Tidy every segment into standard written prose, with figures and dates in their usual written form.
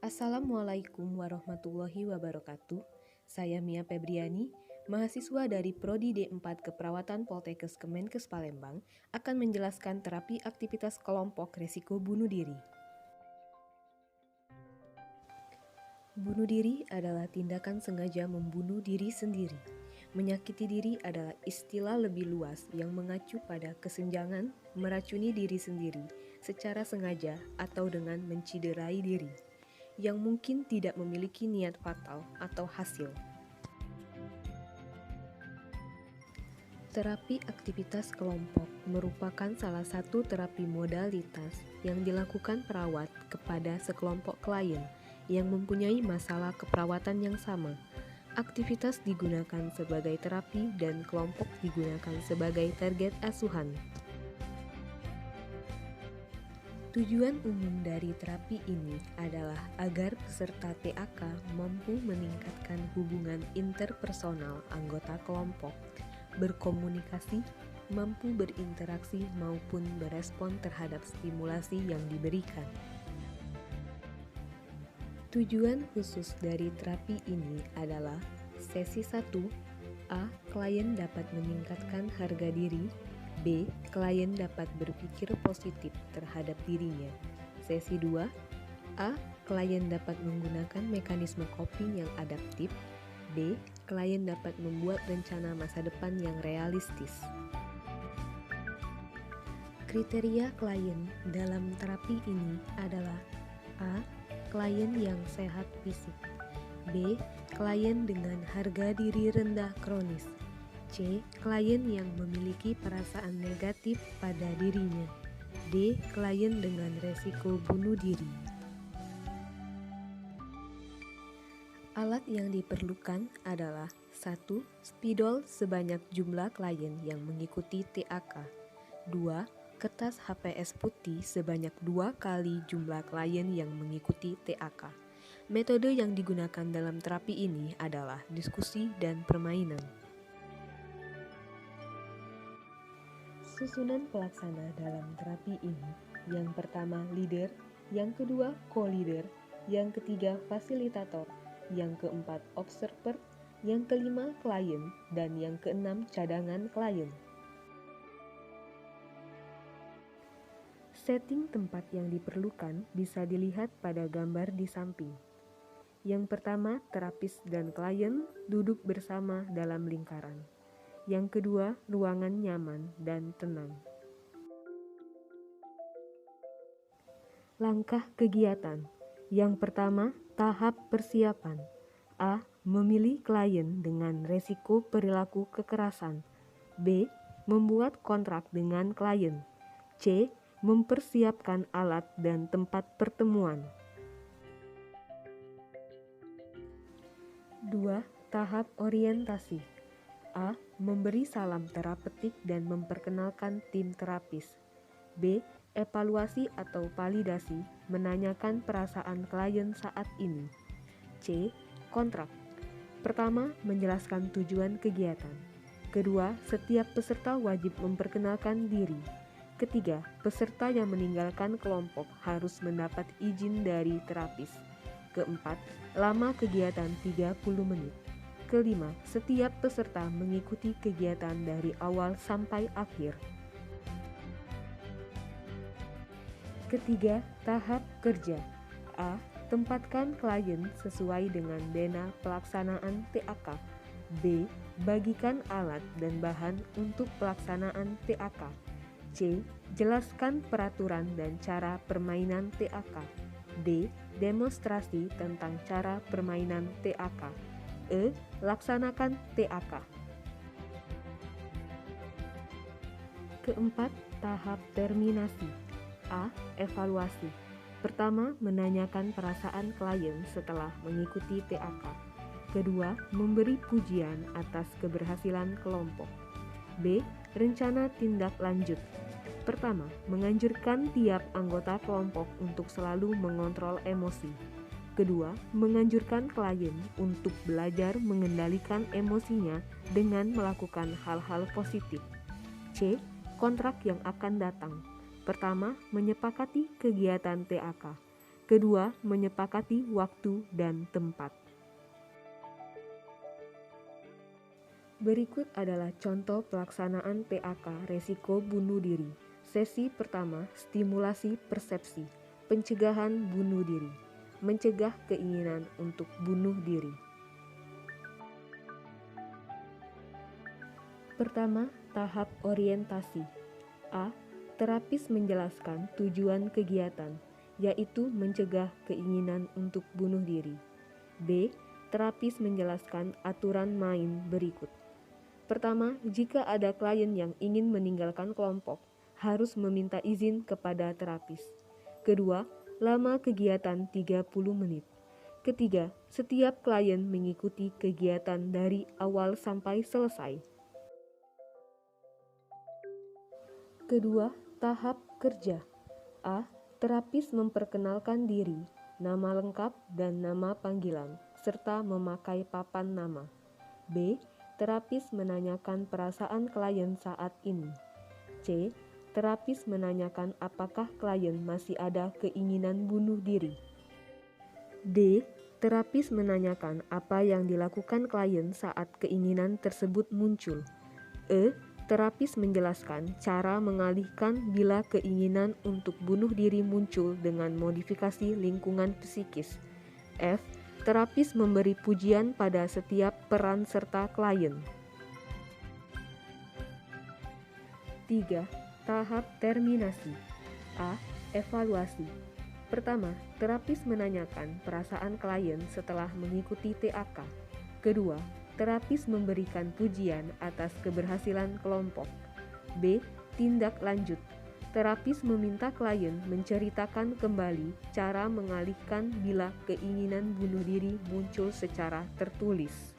Assalamualaikum warahmatullahi wabarakatuh. Saya Mia Febriani, mahasiswa dari Prodi D4 Keperawatan Poltekkes Kemenkes Palembang, akan menjelaskan terapi aktivitas kelompok resiko bunuh diri. Bunuh diri adalah tindakan sengaja membunuh diri sendiri. Menyakiti diri adalah istilah lebih luas yang mengacu pada kesenjangan meracuni diri sendiri secara sengaja atau dengan menciderai diri, yang mungkin tidak memiliki niat fatal atau hasil. Terapi aktivitas kelompok merupakan salah satu terapi modalitas yang dilakukan perawat kepada sekelompok klien yang mempunyai masalah keperawatan yang sama. Aktivitas digunakan sebagai terapi dan kelompok digunakan sebagai target asuhan. Tujuan umum dari terapi ini adalah agar peserta TAK mampu meningkatkan hubungan interpersonal anggota kelompok, berkomunikasi, mampu berinteraksi maupun berespon terhadap stimulasi yang diberikan. Tujuan khusus dari terapi ini adalah sesi 1, A. Klien dapat meningkatkan harga diri. B. Klien dapat berpikir positif terhadap dirinya. Sesi 2, A. Klien dapat menggunakan mekanisme coping yang adaptif. B. Klien dapat membuat rencana masa depan yang realistis. Kriteria klien dalam terapi ini adalah A. Klien yang sehat fisik. B. Klien dengan harga diri rendah kronis. C. Klien yang memiliki perasaan negatif pada dirinya. D. Klien dengan resiko bunuh diri. Alat yang diperlukan adalah 1. Spidol sebanyak jumlah klien yang mengikuti TAK. 2. Kertas HPS putih sebanyak 2 kali jumlah klien yang mengikuti TAK. Metode yang digunakan dalam terapi ini adalah diskusi dan permainan. Susunan pelaksana dalam terapi ini, yang pertama leader, yang kedua co-leader, yang ketiga fasilitator, yang keempat observer, yang kelima klien, dan yang keenam cadangan klien. Setting tempat yang diperlukan bisa dilihat pada gambar di samping. Yang pertama, terapis dan klien duduk bersama dalam lingkaran. Yang kedua, ruangan nyaman dan tenang. Langkah kegiatan. Yang pertama, tahap persiapan. A. Memilih klien dengan resiko perilaku kekerasan. B. Membuat kontrak dengan klien. C. Mempersiapkan alat dan tempat pertemuan. 2. Tahap orientasi. A. Memberi salam terapeutik dan memperkenalkan tim terapis. B. Evaluasi atau validasi, menanyakan perasaan klien saat ini. C. Kontrak. Pertama, menjelaskan tujuan kegiatan. Kedua, setiap peserta wajib memperkenalkan diri. Ketiga, peserta yang meninggalkan kelompok harus mendapat izin dari terapis. Keempat, lama kegiatan 30 menit. Kelima, setiap peserta mengikuti kegiatan dari awal sampai akhir. Ketiga, tahap kerja. A. Tempatkan klien sesuai dengan bena pelaksanaan TAK. B. Bagikan alat dan bahan untuk pelaksanaan TAK. C. Jelaskan peraturan dan cara permainan TAK. D. Demonstrasi tentang cara permainan TAK. E. Laksanakan TAK. Keempat, tahap terminasi. A. Evaluasi. Pertama, menanyakan perasaan klien setelah mengikuti TAK. Kedua, memberi pujian atas keberhasilan kelompok. B. Rencana tindak lanjut. Pertama, menganjurkan tiap anggota kelompok untuk selalu mengontrol emosi. Kedua, menganjurkan klien untuk belajar mengendalikan emosinya dengan melakukan hal-hal positif. C. Kontrak yang akan datang. Pertama, menyepakati kegiatan TAK. Kedua, menyepakati waktu dan tempat. Berikut adalah contoh pelaksanaan TAK resiko bunuh diri. Sesi pertama, stimulasi persepsi, pencegahan bunuh diri, mencegah keinginan untuk bunuh diri. Pertama, tahap orientasi. A. Terapis menjelaskan tujuan kegiatan, yaitu mencegah keinginan untuk bunuh diri. B. Terapis menjelaskan aturan main berikut. Pertama, jika ada klien yang ingin meninggalkan kelompok, harus meminta izin kepada terapis. Kedua, lama kegiatan 30 menit. Ketiga, setiap klien mengikuti kegiatan dari awal sampai selesai. Kedua, tahap kerja. A. Terapis memperkenalkan diri, nama lengkap dan nama panggilan, serta memakai papan nama. B. Terapis menanyakan perasaan klien saat ini. C. Terapis menanyakan apakah klien masih ada keinginan bunuh diri. D. Terapis menanyakan apa yang dilakukan klien saat keinginan tersebut muncul. E. Terapis menjelaskan cara mengalihkan bila keinginan untuk bunuh diri muncul dengan modifikasi lingkungan psikis. F. Terapis memberi pujian pada setiap peran serta klien. 3. Tahap terminasi. A. Evaluasi. Pertama, terapis menanyakan perasaan klien setelah mengikuti TAK. Kedua, terapis memberikan pujian atas keberhasilan kelompok. B. Tindak lanjut. Terapis meminta klien menceritakan kembali cara mengalihkan bila keinginan bunuh diri muncul secara tertulis.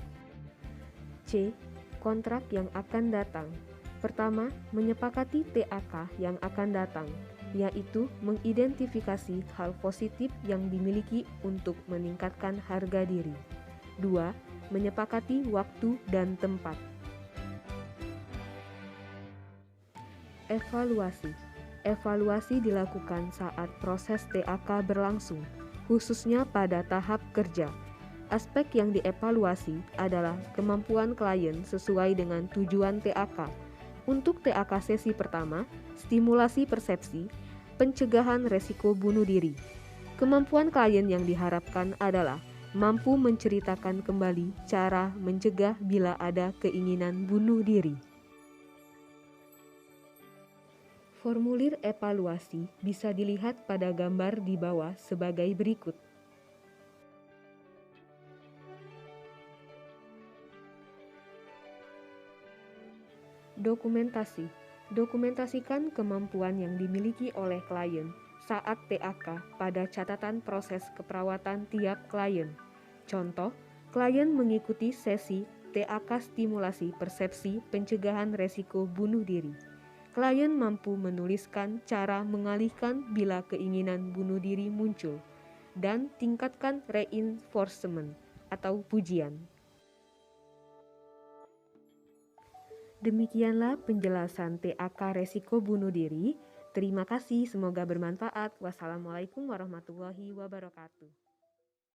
C. Kontrak yang akan datang. Pertama, menyepakati TAK yang akan datang, yaitu mengidentifikasi hal positif yang dimiliki untuk meningkatkan harga diri. 2. Menyepakati waktu dan tempat. Evaluasi. Evaluasi dilakukan saat proses TAK berlangsung, khususnya pada tahap kerja. Aspek yang dievaluasi adalah kemampuan klien sesuai dengan tujuan TAK. Untuk TAK sesi pertama, stimulasi persepsi, pencegahan resiko bunuh diri. Kemampuan klien yang diharapkan adalah mampu menceritakan kembali cara mencegah bila ada keinginan bunuh diri. Formulir evaluasi bisa dilihat pada gambar di bawah sebagai berikut. Dokumentasi. Dokumentasikan kemampuan yang dimiliki oleh klien saat TAK pada catatan proses keperawatan tiap klien. Contoh, klien mengikuti sesi TAK stimulasi persepsi pencegahan resiko bunuh diri. Klien mampu menuliskan cara mengalihkan bila keinginan bunuh diri muncul, dan tingkatkan reinforcement atau pujian. Demikianlah penjelasan TAK resiko bunuh diri. Terima kasih, semoga bermanfaat. Wassalamualaikum warahmatullahi wabarakatuh.